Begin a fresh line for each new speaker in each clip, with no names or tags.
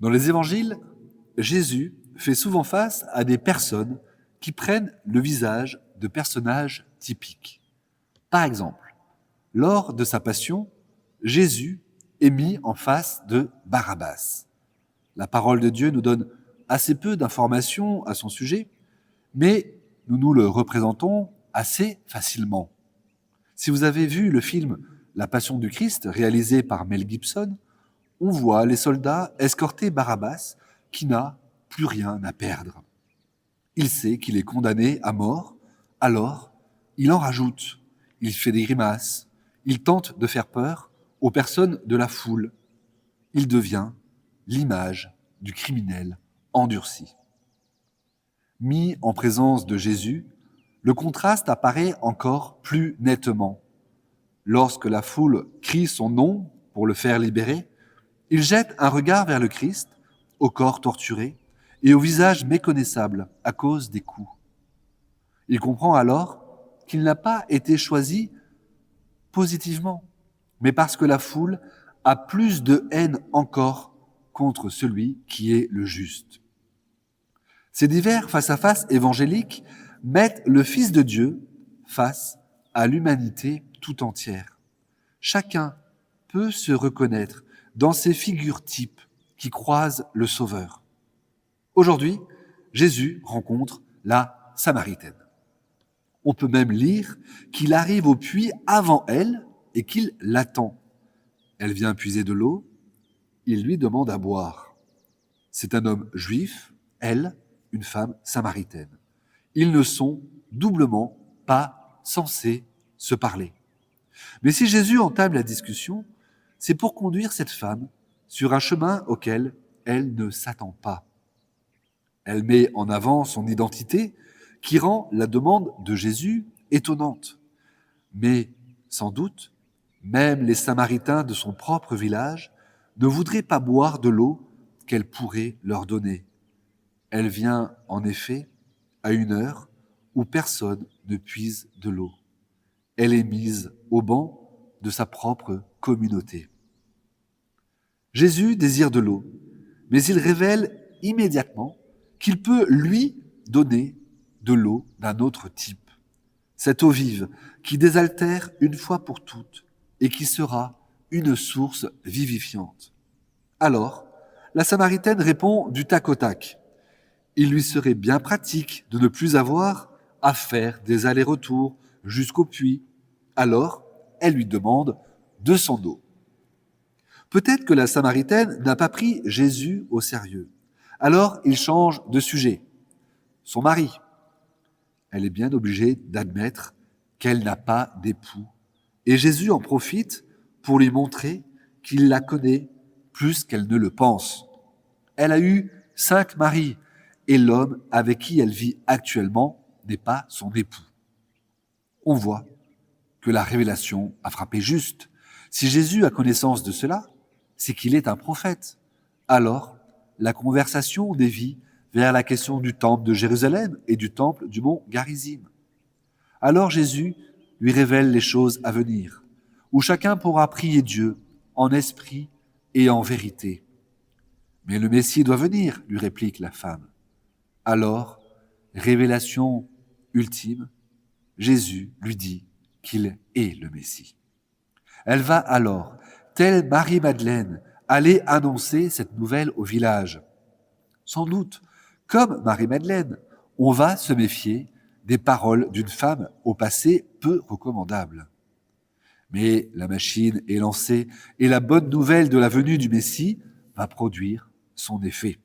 Dans les évangiles, Jésus fait souvent face à des personnes qui prennent le visage de personnages typiques. Par exemple, lors de sa passion, Jésus est mis en face de Barabbas. La parole de Dieu nous donne assez peu d'informations à son sujet, mais nous nous le représentons assez facilement. Si vous avez vu le film La Passion du Christ, réalisé par Mel Gibson, on voit les soldats escorter Barabbas qui n'a plus rien à perdre. Il sait qu'il est condamné à mort, alors il en rajoute. Il fait des grimaces, il tente de faire peur aux personnes de la foule. Il devient l'image du criminel endurci. Mis en présence de Jésus, le contraste apparaît encore plus nettement. Lorsque la foule crie son nom pour le faire libérer, il jette un regard vers le Christ, au corps torturé et au visage méconnaissable à cause des coups. Il comprend alors qu'il n'a pas été choisi positivement, mais parce que la foule a plus de haine encore contre celui qui est le juste. Ces divers face-à-face évangéliques mettent le Fils de Dieu face à l'humanité tout entière. Chacun peut se reconnaître dans ces figures types qui croisent le Sauveur. Aujourd'hui, Jésus rencontre la Samaritaine. On peut même lire qu'il arrive au puits avant elle et qu'il l'attend. Elle vient puiser de l'eau, il lui demande à boire. C'est un homme juif, elle, une femme samaritaine. Ils ne sont doublement pas censés se parler. Mais si Jésus entame la discussion, c'est pour conduire cette femme sur un chemin auquel elle ne s'attend pas. Elle met en avant son identité qui rend la demande de Jésus étonnante. Mais sans doute, même les Samaritains de son propre village ne voudraient pas boire de l'eau qu'elle pourrait leur donner. Elle vient en effet à une heure où personne ne puise de l'eau. Elle est mise au banc de sa propre communauté. Jésus désire de l'eau, mais il révèle immédiatement qu'il peut lui donner de l'eau d'un autre type. Cette eau vive qui désaltère une fois pour toutes et qui sera une source vivifiante. Alors, la Samaritaine répond du tac au tac. Il lui serait bien pratique de ne plus avoir à faire des allers-retours jusqu'au puits. Alors, elle lui demande de son eau. Peut-être que la Samaritaine n'a pas pris Jésus au sérieux. Alors, il change de sujet. Son mari. Elle est bien obligée d'admettre qu'elle n'a pas d'époux. Et Jésus en profite pour lui montrer qu'il la connaît plus qu'elle ne le pense. Elle a eu 5 maris et l'homme avec qui elle vit actuellement n'est pas son époux. On voit que la révélation a frappé juste. Si Jésus a connaissance de cela, c'est qu'il est un prophète. Alors, la conversation dévie vers la question du temple de Jérusalem et du temple du mont Garizim. Alors Jésus lui révèle les choses à venir, où chacun pourra prier Dieu en esprit et en vérité. Mais le Messie doit venir, lui réplique la femme. Alors, révélation ultime, Jésus lui dit qu'il est le Messie. Elle va alors, telle Marie-Madeleine, aller annoncer cette nouvelle au village. Sans doute, comme Marie-Madeleine, on va se méfier des paroles d'une femme au passé peu recommandable. Mais la machine est lancée et la bonne nouvelle de la venue du Messie va produire son effet.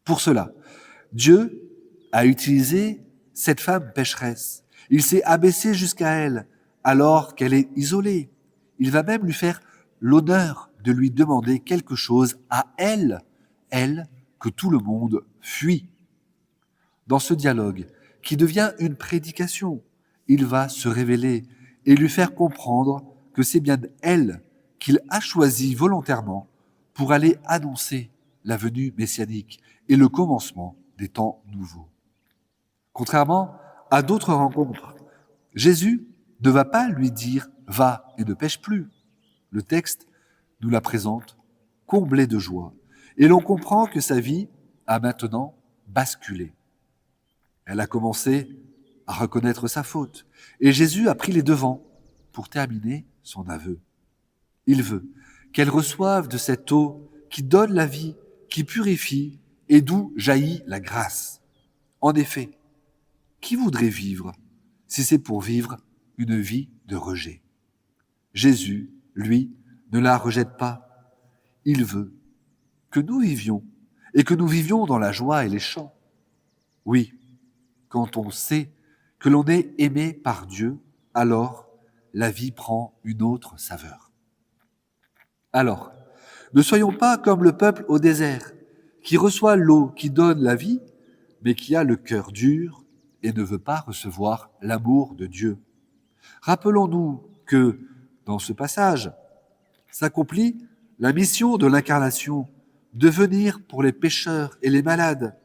Pour cela, Dieu a utilisé cette femme pécheresse. Il s'est abaissé jusqu'à elle alors qu'elle est isolée. Il va même lui faire l'honneur de lui demander quelque chose à elle, elle que tout le monde fuit. Dans ce dialogue, qui devient une prédication, il va se révéler et lui faire comprendre que c'est bien elle qu'il a choisi volontairement pour aller annoncer la venue messianique et le commencement des temps nouveaux. Contrairement à d'autres rencontres, Jésus ne va pas lui dire « va et ne pêche plus ». Le texte nous la présente comblée de joie. Et l'on comprend que sa vie a maintenant basculé. Elle a commencé à reconnaître sa faute. Et Jésus a pris les devants pour terminer son aveu. Il veut qu'elle reçoive de cette eau qui donne la vie, qui purifie et d'où jaillit la grâce. En effet, qui voudrait vivre si c'est pour vivre une vie de rejet? Jésus, lui, ne la rejette pas. Il veut que nous vivions et que nous vivions dans la joie et les chants. Oui, quand on sait que l'on est aimé par Dieu, alors la vie prend une autre saveur. Alors, ne soyons pas comme le peuple au désert, qui reçoit l'eau qui donne la vie, mais qui a le cœur dur et ne veut pas recevoir l'amour de Dieu. Rappelons-nous que, dans ce passage, s'accomplit la mission de l'incarnation, de venir pour les pécheurs et les malades,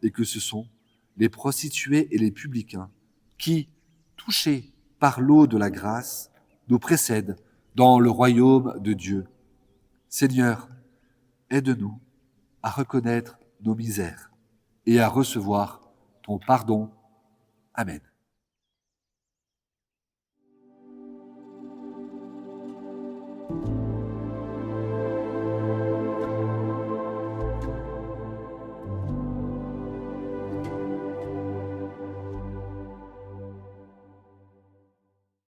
et que ce sont les prostituées et les publicains qui, touchés par l'eau de la grâce, nous précèdent dans le royaume de Dieu. Seigneur, aide-nous à reconnaître nos misères et à recevoir ton pardon. Amen.